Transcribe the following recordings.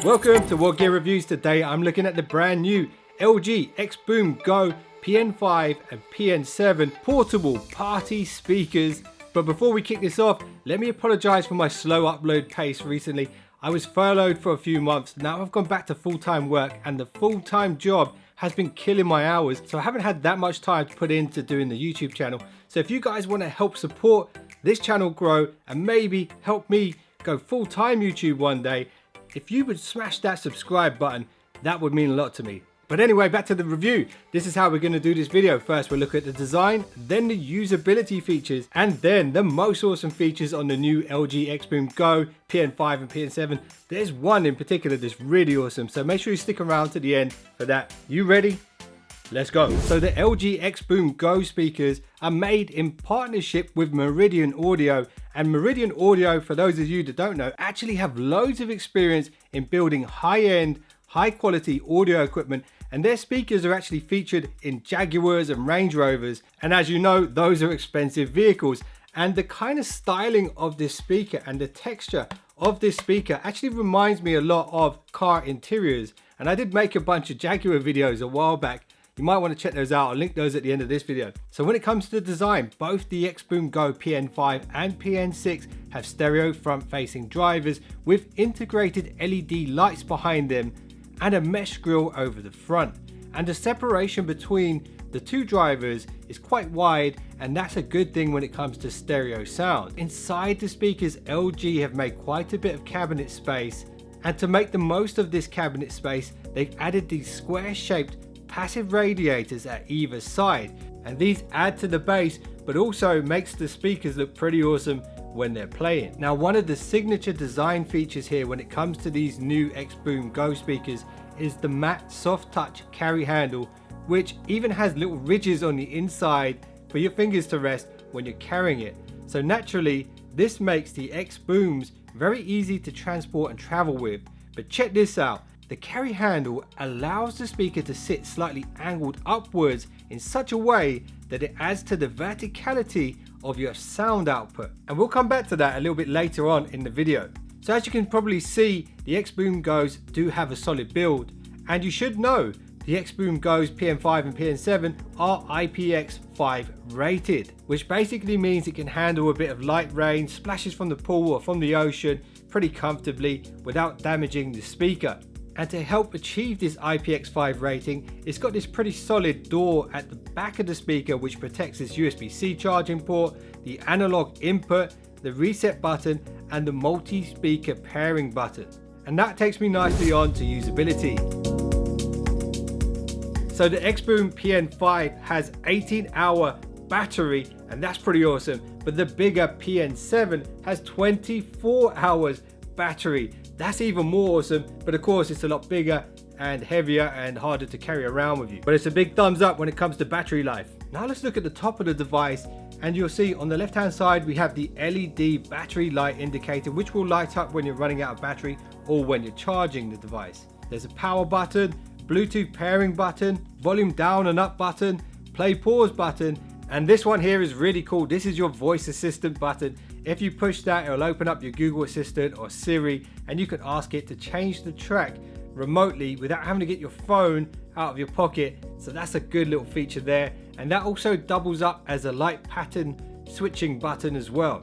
Welcome to WhatGear Reviews. Today I'm looking at the brand new LG XBoom Go PN5 and PN7 portable party speakers. But before we kick this off, let me apologize for my slow upload pace recently. I was furloughed for a few months. Now I've gone back to full-time work and the full-time job has been killing my hours. So I haven't had that much time to put into doing the YouTube channel. So if you guys want to help support this channel grow and maybe help me go full-time YouTube one day, if you would smash that subscribe button, that would mean a lot to me. But anyway, back to the review. This is how we're going to do this video. First, we'll look at the design, then the usability features, and then the most awesome features on the new LG XBoom Go PN5 and PN7. There's one in particular that's really awesome, so make sure you stick around to the end for that. You ready? Let's go. So the LG XBoom Go speakers are made in partnership with Meridian Audio, and Meridian Audio, for those of you that don't know, actually have loads of experience in building high-end, high-quality audio equipment, and their speakers are actually featured in Jaguars and Range Rovers, and as you know, those are expensive vehicles. And the kind of styling of this speaker and the texture of this speaker actually reminds me a lot of car interiors, and I did make a bunch of Jaguar videos a while back. You might want to check those out. I'll link those at the end of this video. So when it comes to the design, both the XBoom Go PN5 and PN6 have stereo front-facing drivers with integrated LED lights behind them and a mesh grille over the front. And the separation between the two drivers is quite wide, and that's a good thing when it comes to stereo sound. Inside the speakers, LG have made quite a bit of cabinet space, and to make the most of this cabinet space, they've added these square-shaped passive radiators at either side, and these add to the bass but also makes the speakers look pretty awesome when they're playing. Now, one of the signature design features here when it comes to these new XBoom Go speakers is the matte soft touch carry handle, which even has little ridges on the inside for your fingers to rest when you're carrying it. So naturally, this makes the XBooms very easy to transport and travel with. But check this out. The carry handle allows the speaker to sit slightly angled upwards in such a way that it adds to the verticality of your sound output. And we'll come back to that a little bit later on in the video. So as you can probably see, the XBoom Go's do have a solid build. And you should know the XBoom Go's PN5 and PN7 are IPX5 rated, which basically means it can handle a bit of light rain, splashes from the pool or from the ocean pretty comfortably without damaging the speaker. And to help achieve this IPX5 rating, it's got this pretty solid door at the back of the speaker which protects this USB-C charging port, the analog input, the reset button, and the multi-speaker pairing button. And that takes me nicely on to usability. So the XBoom PN5 has 18-hour battery, and that's pretty awesome, but the bigger PN7 has 24 hours battery. That's even more awesome, but of course it's a lot bigger and heavier and harder to carry around with you. But it's a big thumbs up when it comes to battery life. Now let's look at the top of the device, and you'll see on the left hand side we have the LED battery light indicator, which will light up when you're running out of battery or when you're charging the device. There's a power button, Bluetooth pairing button, volume down and up button, play pause button, and this one here is really cool. This is your voice assistant button. If you push that, it'll open up your Google Assistant or Siri, and you can ask it to change the track remotely without having to get your phone out of your pocket. So that's a good little feature there. And that also doubles up as a light pattern switching button as well.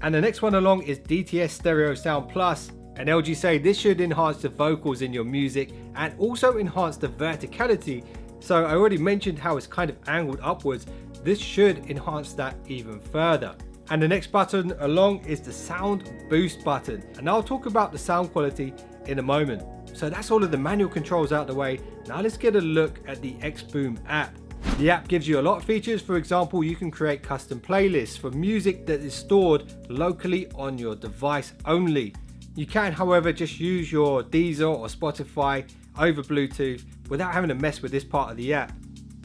And the next one along is DTS Stereo Sound Plus. And LG say this should enhance the vocals in your music and also enhance the verticality. So I already mentioned how it's kind of angled upwards. This should enhance that even further. And the next button along is the sound boost button, and I'll talk about the sound quality in a moment. So that's all of the manual controls out of the way. Now let's get a look at the XBoom app. The app gives you a lot of features. For example, you can create custom playlists for music that is stored locally on your device only. You can, however, just use your Deezer or Spotify over Bluetooth without having to mess with this part of the app.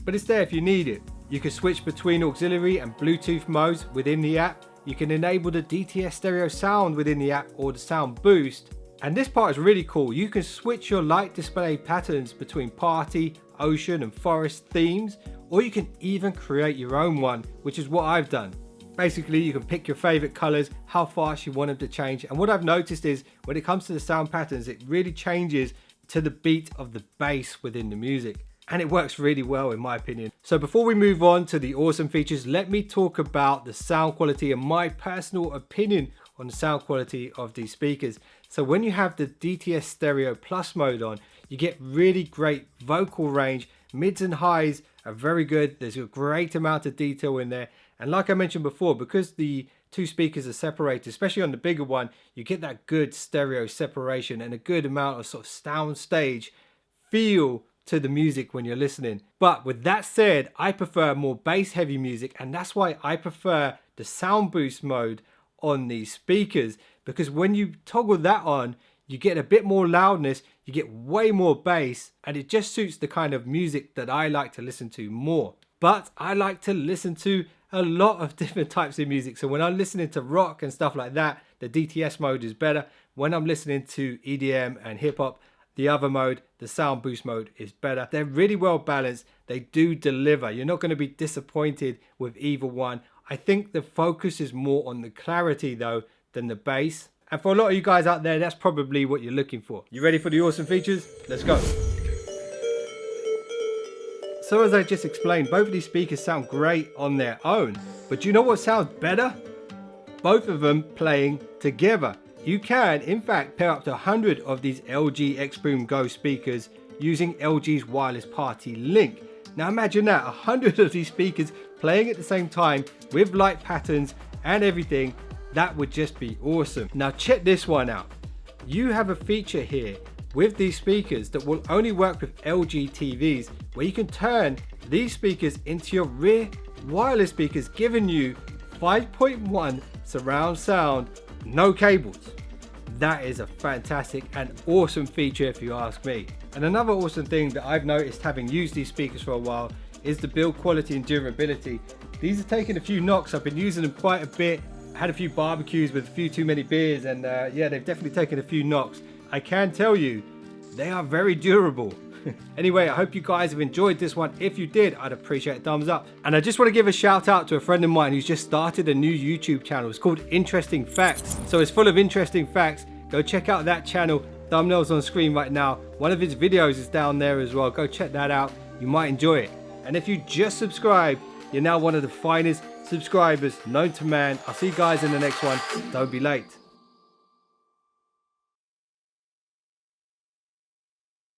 But it's there if you need it. You can switch between auxiliary and Bluetooth modes within the app. You can enable the DTS stereo sound within the app or the sound boost. And this part is really cool. You can switch your light display patterns between party, ocean and forest themes, or you can even create your own one, which is what I've done. Basically, you can pick your favorite colors, how fast you want them to change. And what I've noticed is when it comes to the sound patterns, it really changes to the beat of the bass within the music. And it works really well in my opinion. So before we move on to the awesome features, let me talk about the sound quality and my personal opinion on the sound quality of these speakers. So when you have the DTS Stereo Plus mode on, you get really great vocal range. Mids and highs are very good. There's a great amount of detail in there. And like I mentioned before, because the two speakers are separated, especially on the bigger one, you get that good stereo separation and a good amount of sort of sound stage feel to the music when you're listening. But with that said, I prefer more bass heavy music, and that's why I prefer the sound boost mode on these speakers, because when you toggle that on, you get a bit more loudness, you get way more bass, and it just suits the kind of music that I like to listen to more. But I like to listen to a lot of different types of music. So when I'm listening to rock and stuff like that, the DTS mode is better. When I'm listening to EDM and hip hop, the other mode, the sound boost mode, is better. They're really well balanced. They do deliver. You're not going to be disappointed with either one. I think the focus is more on the clarity though than the bass. And for a lot of you guys out there, that's probably what you're looking for. You ready for the awesome features? Let's go. So as I just explained, both of these speakers sound great on their own. But do you know what sounds better? Both of them playing together. You can, in fact, pair up to 100 of these LG XBoom Go speakers using LG's wireless party link. Now imagine that, 100 of these speakers playing at the same time with light patterns and everything. That would just be awesome. Now check this one out. You have a feature here with these speakers that will only work with LG TVs, where you can turn these speakers into your rear wireless speakers, giving you 5.1 surround sound, no cables. That is a fantastic and awesome feature if you ask me. And another awesome thing that I've noticed having used these speakers for a while is the build quality and durability. These are taking a few knocks. I've been using them quite a bit. I had a few barbecues with a few too many beers, and yeah, they've definitely taken a few knocks. I can tell you, they are very durable. Anyway, I hope you guys have enjoyed this one. If you did, I'd appreciate a thumbs up. And I just want to give a shout out to a friend of mine who's just started a new YouTube channel. It's called Interesting Facts. So it's full of interesting facts. Go check out that channel. Thumbnail's on screen right now. One of his videos is down there as well. Go check that out. You might enjoy it. And if you just subscribed, you're now one of the finest subscribers known to man. I'll see you guys in the next one. Don't be late.